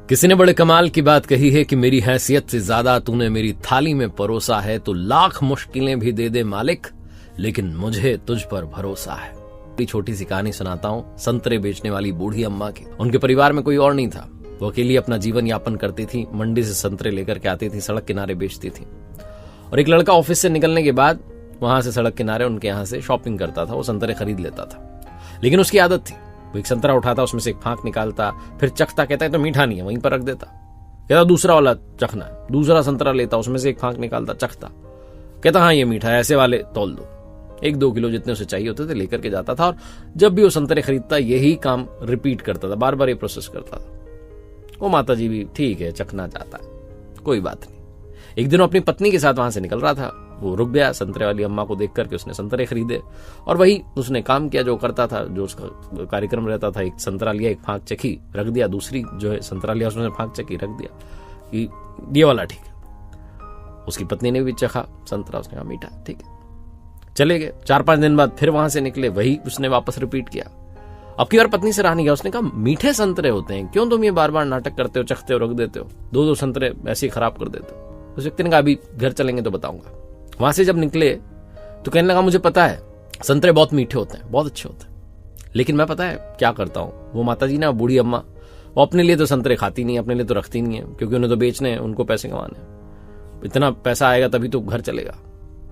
किसी ने बड़े कमाल की बात कही है कि मेरी हैसियत से ज्यादा तूने मेरी थाली में परोसा है तो लाख मुश्किलें भी दे दे मालिक, लेकिन मुझे तुझ पर भरोसा है। छोटी सी कहानी सुनाता हूँ संतरे बेचने वाली बूढ़ी अम्मा की। उनके परिवार में कोई और नहीं था, वो अकेली अपना जीवन यापन करती थी। मंडी से संतरे लेकर के आती थी, सड़क किनारे बेचती थी। और एक लड़का ऑफिस से निकलने के बाद वहां से सड़क किनारे उनके यहाँ से शॉपिंग करता था, वो संतरे खरीद लेता था। लेकिन उसकी आदत थी, वो एक संतरा उठाता, उसमें से एक फांक निकालता, फिर चखता, कहता है तो मीठा नहीं है, वहीं पर रख देता। कहता दूसरा वाला चखना है, दूसरा संतरा लेता, उसमें से एक फांक निकालता, चखता, कहता हाँ ये मीठा है, ऐसे वाले तौल दो। 1-2 किलो जितने उसे चाहिए होते थे लेकर के जाता था। और जब भी वो संतरे खरीदता यही काम रिपीट करता था, बार बार ये प्रोसेस करता था। वो माता जी भी ठीक है, चखना चाहता है, कोई बात नहीं। एक दिन वो अपनी पत्नी के साथ वहां से निकल रहा था, वो रुक गया। संतरे वाली अम्मा को देख करके उसने संतरे खरीदे और वही उसने काम किया जो करता था, जो उसका कार्यक्रम रहता था। एक संतरा लिया, एक फांक चखी, रख दिया। दूसरी जो है संतरा लिया, उसने फांक चखी, रख दिया कि ये वाला ठीक है। उसकी पत्नी ने भी चखा संतरा, उसने कहा मीठा, ठीक है, चले गए। 4-5 दिन बाद फिर वहां से निकले, वही उसने वापस रिपीट किया। अब की बार पत्नी से रहा नहीं गया, उसने कहा मीठे संतरे होते हैं, क्यों तुम ये बार बार नाटक करते हो, चखते हो, रख देते हो, 2-2 संतरे ऐसे ही खराब कर देते हो। उस व्यक्ति ने कहा अभी घर चलेंगे तो बताऊंगा। वहां से जब निकले तो कहने लगा मुझे पता है संतरे बहुत मीठे होते हैं, बहुत अच्छे होते हैं, लेकिन मैं पता है क्या करता हूं। वो माता जी ना, बूढ़ी अम्मा, वो अपने लिए तो संतरे खाती नहीं है, अपने लिए तो रखती नहीं है, क्योंकि उन्हें तो बेचने हैं, उनको पैसे कमाने हैं। इतना पैसा आएगा तभी तो घर चलेगा,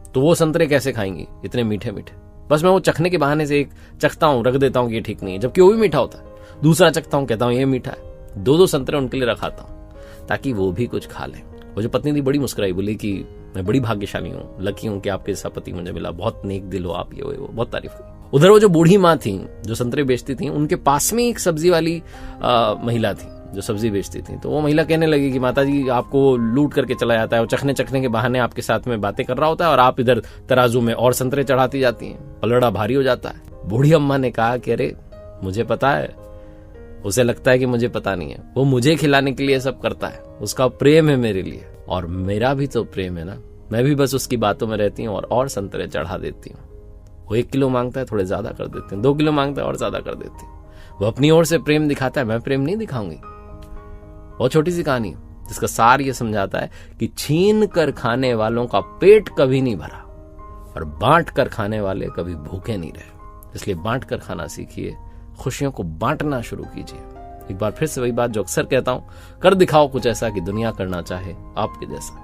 तो वो संतरे कैसे खाएंगी इतने मीठे मीठे। बस मैं वो चखने के बहाने से एक चखता हूं, रख देता हूं कि ये ठीक नहीं है, जबकि वो भी मीठा होता है। दूसरा चखता हूं, कहता हूं ये मीठा है। 2-2 संतरे उनके लिए रखाता हूं ताकि वो भी कुछ खा लें। वो जो पत्नी थी बड़ी मुस्कुराई, बोली कि मैं बड़ी भाग्यशाली हूँ, लकी हूँ कि आपके जैसा पति मुझे मिला, बहुत नेक दिल हो आप, ये वो बहुत तारीफ की। उधर वो जो बूढ़ी माँ थी जो संतरे बेचती थी, उनके पास में एक सब्जी वाली महिला थी जो सब्जी बेचती थी। तो वो महिला कहने लगी कि माता जी आपको लूट करके चला जाता है, वो चखने के बहाने आपके साथ में बातें कर रहा होता है और आप इधर तराजू में और संतरे चढ़ाती जाती हैं, पलड़ा भारी हो जाता है। बूढ़ी अम्मा ने कहा कि अरे मुझे पता है, उसे लगता है कि मुझे पता नहीं है, वो मुझे खिलाने के लिए सब करता है, उसका प्रेम है मेरे लिए, और मेरा भी तो प्रेम है ना, मैं भी बस उसकी बातों में रहती हूँ और संतरे चढ़ा देती हूँ। वो 1 किलो मांगता है, थोड़े ज्यादा कर देती हूँ, 2 किलो मांगता है और ज्यादा कर देती हूँ। वो अपनी ओर से प्रेम दिखाता है, मैं प्रेम नहीं दिखाऊंगी। बहुत छोटी सी कहानी जिसका सार ये समझाता है कि छीन कर खाने वालों का पेट कभी नहीं भरा और बांट कर खाने वाले कभी भूखे नहीं रहे। इसलिए बांट कर खाना सीखिए, खुशियों को बांटना शुरू कीजिए। एक बार फिर से वही बात जो अक्सर कहता हूं, कर दिखाओ कुछ ऐसा कि दुनिया करना चाहे आपके जैसा।